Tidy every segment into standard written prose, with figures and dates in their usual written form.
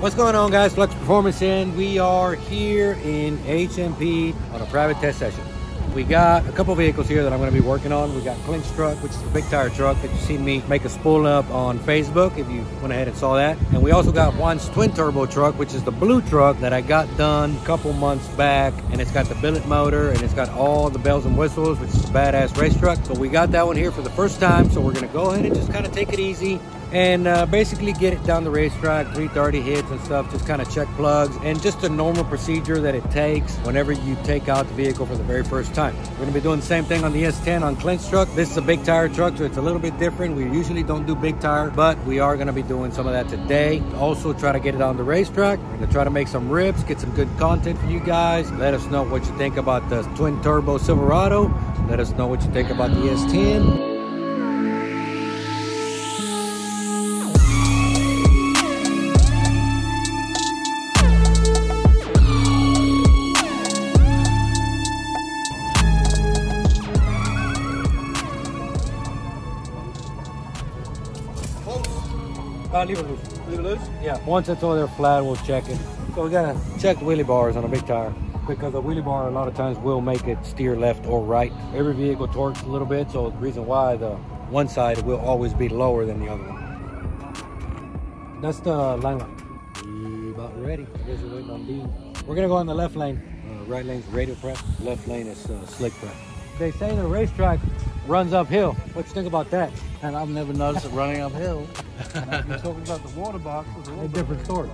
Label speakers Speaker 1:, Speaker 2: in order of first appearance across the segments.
Speaker 1: What's going on, guys? Flux Performance, and we are here in HMP on a private test session. We got a couple vehicles here that I'm going to be working on. We got Clint's truck, which is a big tire truck that you seen me make a spool up on Facebook if you went ahead and saw that. And we also got Juan's twin turbo truck, which is the blue truck that I got done a couple months back. And it's got the billet motor and it's got all the bells and whistles, which is a badass race truck. So we got that one here for the first time. So we're going to go ahead and just kind of take it easy and basically get it down the racetrack, 330 hits and stuff, just kind of check plugs, and just a normal procedure that it takes whenever you take out the vehicle for the very first time. We're going to be doing the same thing on the S10 on Clint's truck. This is a big tire truck, so it's a little bit different. We usually don't do big tire, but we are going to be doing some of that today. Also try to get it on the racetrack. We're going to try to make some rips, get some good content for you guys. Let us know what you think about the twin turbo Silverado. Let us know what you think about the S10. Leave it loose. Leave it loose? Yeah. Once it's over there flat, we'll check it. So we gotta check the wheelie bars on a big tire, because the wheelie bar a lot of times will make it steer left or right. Every vehicle torques a little bit, so the reason why the one side will always be lower than the other one. That's the line light. About ready. I guess we're waiting on D. We're gonna go on the left lane. Right lane's radio prep. Left lane is slick prep. They say the racetrack runs uphill. What you think about that?
Speaker 2: And I've never noticed it running uphill. You're talking about the water box.
Speaker 1: A different story.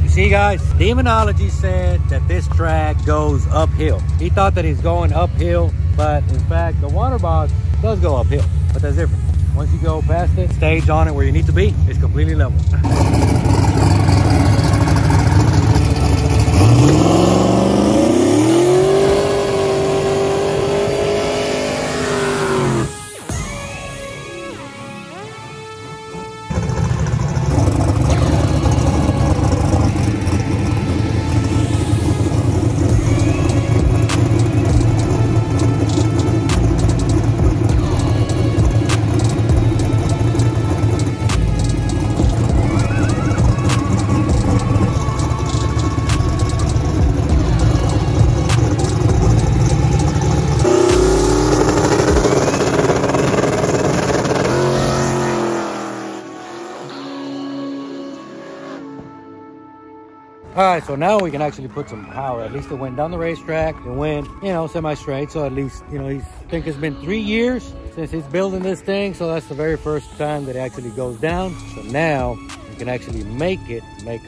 Speaker 1: You see, guys, Demonology said that this track goes uphill. He thought that he's going uphill, but in fact, the water box does go uphill. But that's different. Once you go past it, stage on it where you need to be, it's completely level. All right, so now we can actually put some power. At least it went down the racetrack. It went, semi-straight. So at least, I think it's been 3 years since he's building this thing. So that's the very first time that it actually goes down. So now we can actually make a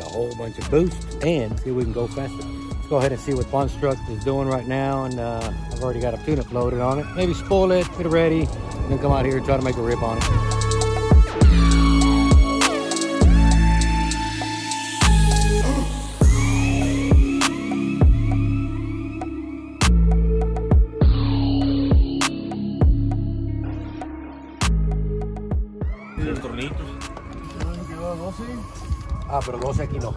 Speaker 1: whole bunch of boost and see if we can go faster. Let's go ahead and see what Juan's truck is doing right now. And I've already got a tune-up loaded on it. Maybe spoil it, get it ready, and then come out here and try to make a rip on it. Ah, pero 12 aquí no.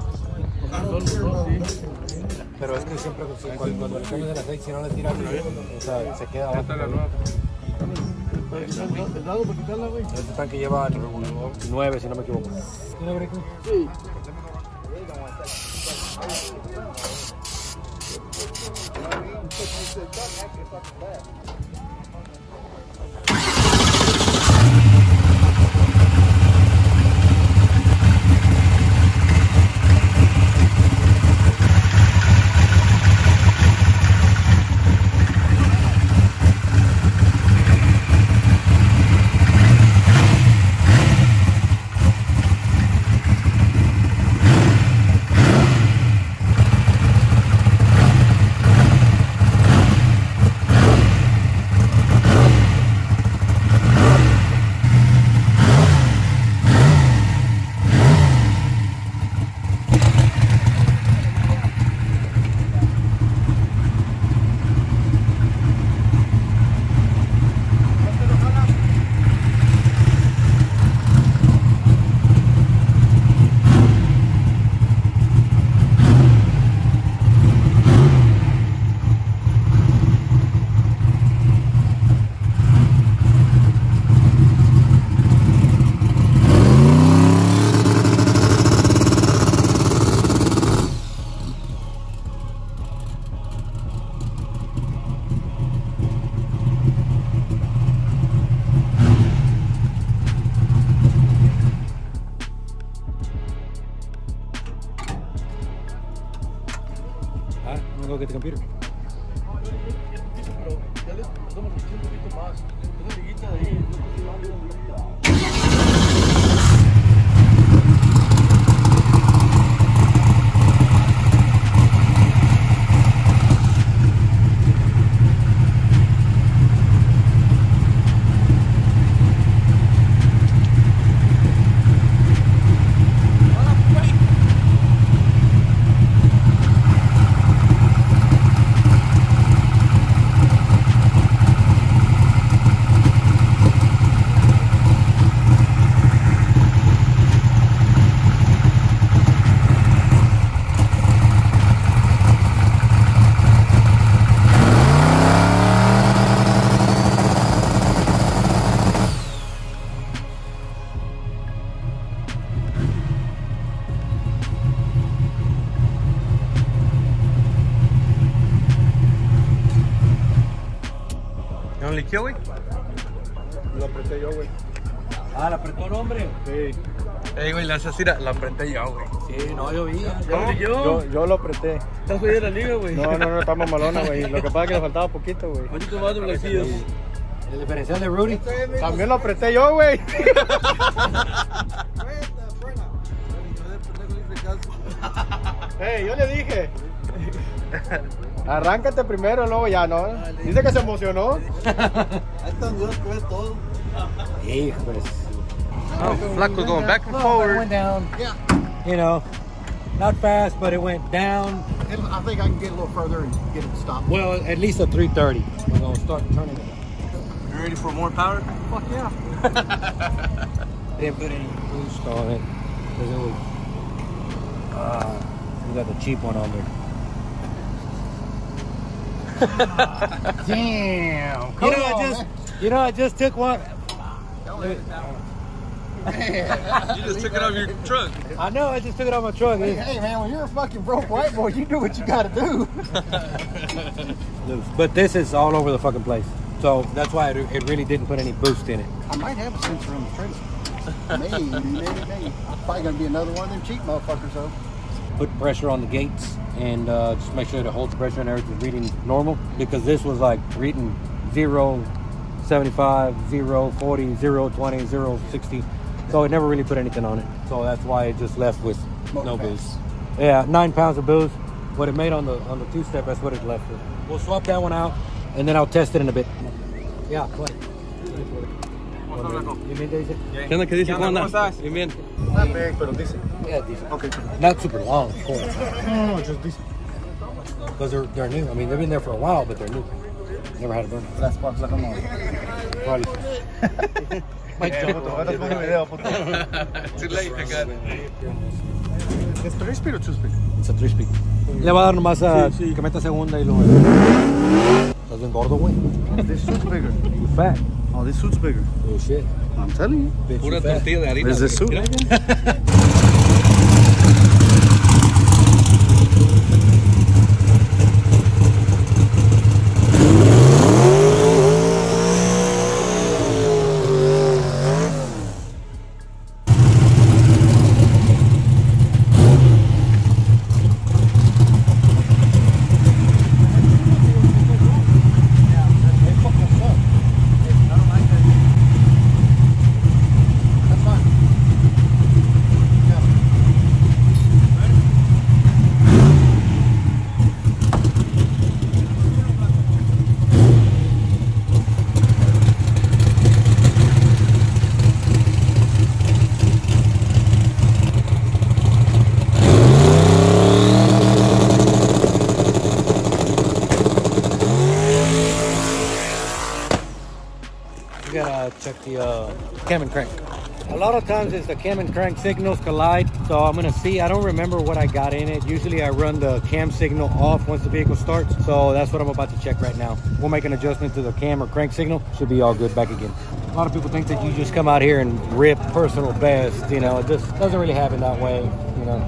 Speaker 1: Pero es que siempre cuando le cambias el aceite, si no le tiras, o sea, se queda abajo. Este tanque lleva 9, si no me equivoco. ¿Tiene break? Sí. at the computer.
Speaker 3: ¿Only kill, güey?
Speaker 2: Lo apreté yo, güey.
Speaker 1: Ah, ¿la apretó el hombre?
Speaker 2: Sí.
Speaker 3: Ey, güey, la haces tira, la apreté yo, güey.
Speaker 1: Sí, no, yo vi.
Speaker 2: Yo lo apreté.
Speaker 3: ¿Estás jodido la liga, güey?
Speaker 2: No, estamos malona, güey. Lo que pasa es que le faltaba poquito, güey.
Speaker 3: Poquito más de flequillos.
Speaker 1: El diferencial de Rudy.
Speaker 2: También lo apreté yo, güey. Hey, yo le dije. Arráncate primero, luego ya, ¿no? Dice que se emocionó.
Speaker 1: Híjoles.
Speaker 3: Oh, Flacos going back and
Speaker 1: It
Speaker 3: forward.
Speaker 1: went down.
Speaker 4: Yeah.
Speaker 1: You know, not fast, but it went down.
Speaker 4: I think I can get a little further and get it stopped.
Speaker 1: Well, at least a 330. We're gonna start turning it.
Speaker 3: You ready for more power?
Speaker 4: Fuck yeah.
Speaker 1: Didn't put any boost on it because it was. We got the cheap one on there.
Speaker 4: Damn.
Speaker 1: You know, I just took one.
Speaker 3: You just took it off your truck.
Speaker 1: I know, I just took it off my truck.
Speaker 4: Hey man, when you're a fucking broke white boy, you do what you gotta do.
Speaker 1: Loose. But this is all over the fucking place. So that's why it really didn't put any boost in it.
Speaker 4: I might have a sensor on the trailer. Maybe. Probably gonna be another one of them cheap motherfuckers though.
Speaker 1: Put pressure on the gates and just make sure it holds pressure and everything's reading normal, because this was like reading 0, 75, 0, 40, 0, 20, 0, 60. So it never really put anything on it. So that's why it just left with no boost. Yeah, 9 pounds of boost. What it made on the two-step, that's what it left with. We'll swap that one out and then I'll test it in a bit. Yeah, go ahead. ¿Bien te dice?
Speaker 3: ¿Qué onda? ¿Qué dice? ¿Cómo andas? Bien, bien.
Speaker 2: Not big, pero dice.
Speaker 1: Yeah, decent.
Speaker 2: Okay.
Speaker 1: Not super long, of course.
Speaker 2: No, just dice.
Speaker 1: Because they're new. I mean, they've been there for a while, but they're new. Never had a burn.
Speaker 2: Las papas, la como.
Speaker 1: Probably.
Speaker 3: Too late, I got it.
Speaker 2: ¿Es 3-speed o 2-speed?
Speaker 1: It's a 3-speed. Le va a dar nomás a
Speaker 3: Sí.
Speaker 1: que meta segunda y luego. Estás bien gordo, güey.
Speaker 2: This suit's bigger.
Speaker 1: You fat.
Speaker 2: Oh, this suit's bigger.
Speaker 1: Oh shit.
Speaker 2: I'm telling you.
Speaker 1: Bitch,
Speaker 3: Pura
Speaker 1: you fat.
Speaker 3: tortilla de harina.
Speaker 2: There's the
Speaker 3: güey.
Speaker 2: suit.
Speaker 3: Mira.
Speaker 1: You gotta check the cam and crank. A lot of times it's the cam and crank signals collide, so I'm gonna see. I don't remember what I got in it. Usually I run the cam signal off once the vehicle starts, so that's what I'm about to check right now. We'll make an adjustment to the cam or crank signal. Should be all good back again. A lot of people think that you just come out here and rip personal best. You know, it just doesn't really happen that way. You know.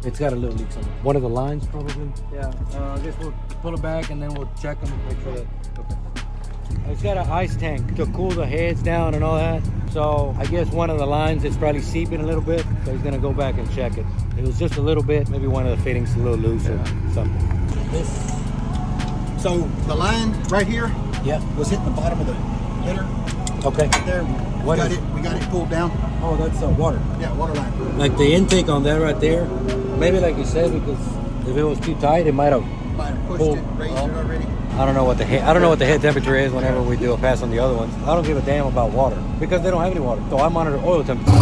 Speaker 1: It's got a little leak somewhere. One of the lines, probably. Yeah. I guess we'll pull it back and then we'll check them and make sure that. Okay. It's got an ice tank to cool the heads down and all that. So I guess one of the lines is probably seeping a little bit. So he's gonna go back and check it. It was just a little bit. Maybe one of the fittings a little loose or something.
Speaker 4: So the line right here, was hitting the bottom of the header.
Speaker 1: Okay.
Speaker 4: Right there. We got it pulled down.
Speaker 1: Oh, that's water.
Speaker 4: Yeah, water line.
Speaker 1: Like the intake on that right there. Maybe like you said, because if it was too tight, it might have
Speaker 4: pushed it, raised it already.
Speaker 1: I don't know what the head temperature is whenever we do a pass on the other ones. I don't give a damn about water because they don't have any water. So I monitor oil temperature.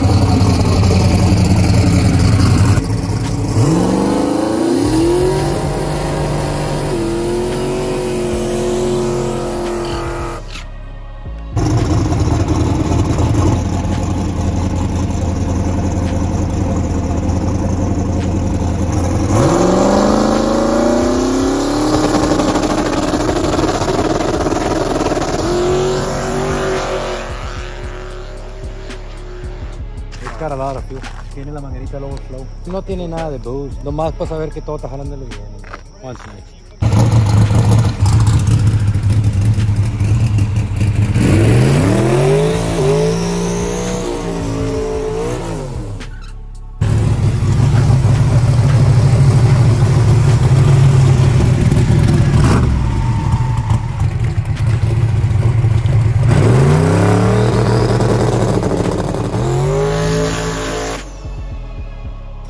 Speaker 1: Got a lot of fuel.
Speaker 4: Tiene la manguerita del overflow.
Speaker 1: No tiene nada de boost. Nomás para saber que todo está jalándole bien. Juans next.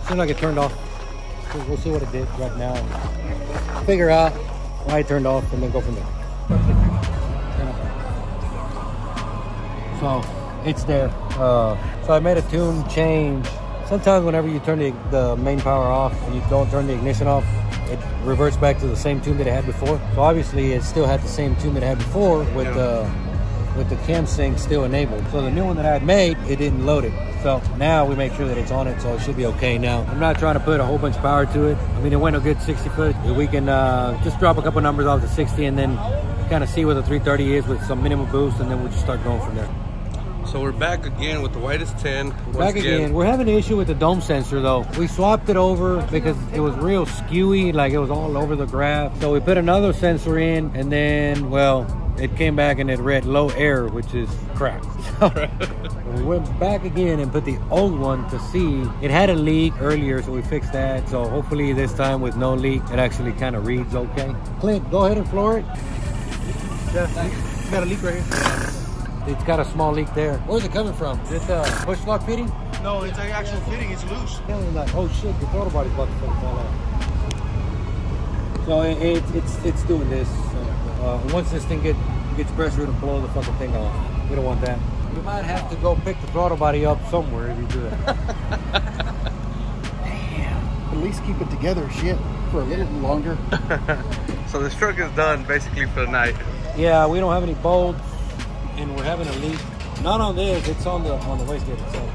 Speaker 1: Seemed like it turned off. We'll see what it did right now. Figure out why it turned off and then go from there. So it's there. So I made a tune change. Sometimes whenever you turn the main power off and you don't turn the ignition off, it reverts back to the same tune that it had before. So obviously it still had the same tune that it had before with the cam sync still enabled. So the new one that I had made, it didn't load it. So now we make sure that it's on it, so it should be okay now. I'm not trying to put a whole bunch of power to it. I mean, it went a good 60 foot. We can just drop a couple numbers off to 60 and then kind of see what the 330 is with some minimum boost, and then we'll just start going from there.
Speaker 3: So we're back again with the whitest 10.
Speaker 1: Back again. We're having an issue with the dome sensor though. We swapped it over because it was real skewy, like it was all over the graph. So we put another sensor in and then, well, it came back and it read low error, which is crap. So we went back again and put the old one to see. It had a leak earlier, so we fixed that. So hopefully this time with no leak, it actually kind of reads okay. Clint, go ahead and floor it.
Speaker 2: Yeah, you got a leak right here.
Speaker 1: It's got a small leak there. Where's it coming from? Is it push lock fitting?
Speaker 2: No, it's an actual fitting. It's loose.
Speaker 1: Like, oh shit, the throttle body's about to fall off. So it's doing this. Once this thing gets pressure, it'll blow the fucking thing off. We don't want that. You might have to go pick the throttle body up somewhere if you do that.
Speaker 4: Damn. At least keep it together, shit, for a little longer.
Speaker 3: So this truck is done basically for the night.
Speaker 1: Yeah, we don't have any bolts, and we're having a leak. Not on this, it's on the wastegate itself.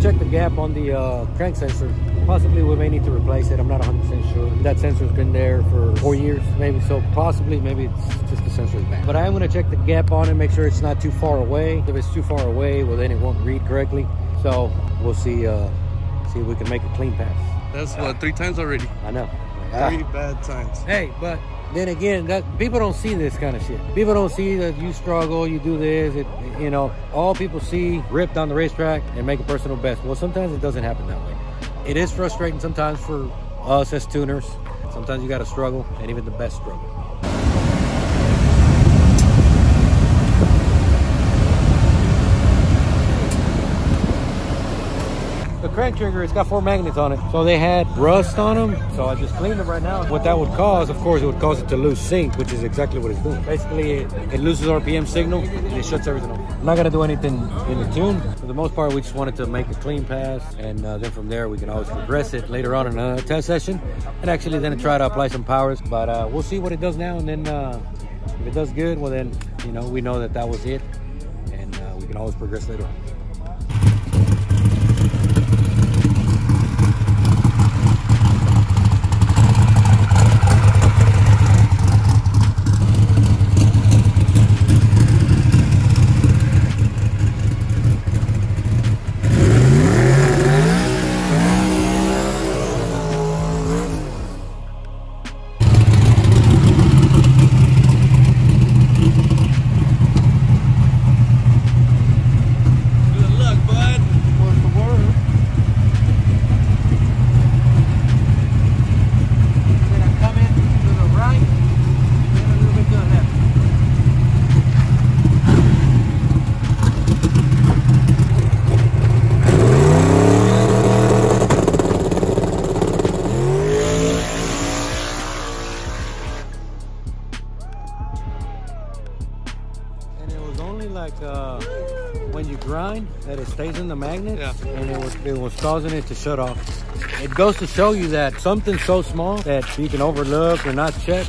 Speaker 1: Check the gap on the crank sensor. Possibly we may need to replace it. I'm not 100% sure. That sensor's been there for 4 years, maybe. So possibly, maybe it's just the sensor's bad. But I am going to check the gap on it, make sure it's not too far away. If it's too far away, well then it won't read correctly. So we'll see if we can make a clean pass.
Speaker 3: That's what, 3 times already.
Speaker 1: I know.
Speaker 3: 3 bad times.
Speaker 1: Hey, but then again, people don't see this kind of shit. People don't see that you struggle, you do this, you know, all people see rip down the racetrack and make a personal best. Well, sometimes it doesn't happen that way. It is frustrating sometimes for us as tuners. Sometimes you got to struggle, and even the best struggle. the crank trigger, it's got 4 magnets on it. So they had rust on them. So I just cleaned them right now. What that would cause, of course, it would cause it to lose sync, which is exactly what it's doing. Basically, it loses RPM signal and it shuts everything off. I'm not gonna do anything in the tune. For the most part, we just wanted to make a clean pass, and then from there we can always progress it later on in another test session, and actually then try to apply some powers. But we'll see what it does now, and then if it does good, well then, you know, we know that that was it, and we can always progress later on. When you grind, that it stays in the magnet, and it was causing it to shut off. It goes to show you that something so small that you can overlook or not check,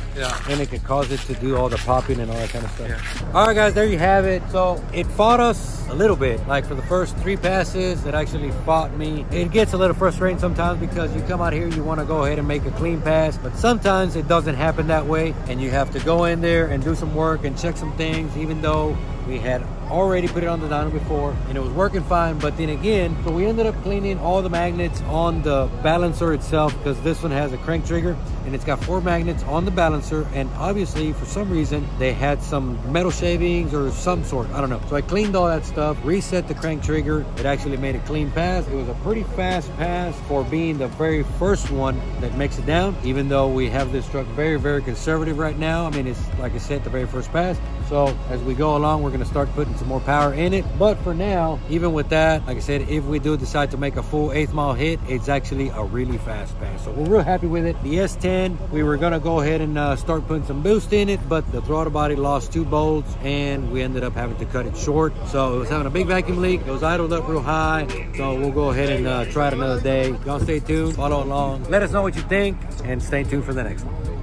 Speaker 1: and it could cause it to do all the popping and all that kind of stuff. All right, guys, there you have it. So it fought us a little bit. Like for the first 3 passes, it actually fought me. It gets a little frustrating sometimes because you come out here, you want to go ahead and make a clean pass, but sometimes it doesn't happen that way, and you have to go in there and do some work and check some things, even though we had already put it on the dyno before and it was working fine. But then again, so we ended up cleaning all the magnets on the balancer itself, because this one has a crank trigger and it's got 4 magnets on the balancer, and obviously for some reason they had some metal shavings or some sort, I don't know. So I cleaned all that stuff, reset the crank trigger. It actually made a clean pass. It was a pretty fast pass for being the very first one that makes it down, even though we have this truck very, very conservative right now. I mean, it's like I said, the very first pass. So as we go along, we're going to start putting some more power in it. But for now, even with that, like I said, if we do decide to make a full 1/8 mile hit, it's actually a really fast pass. So we're real happy with it. The S10, we were going to go ahead and start putting some boost in it, but the throttle body lost 2 bolts and we ended up having to cut it short. So it was having a big vacuum leak. It was idled up real high. So we'll go ahead and try it another day. Y'all stay tuned, follow along. Let us know what you think, and stay tuned for the next one.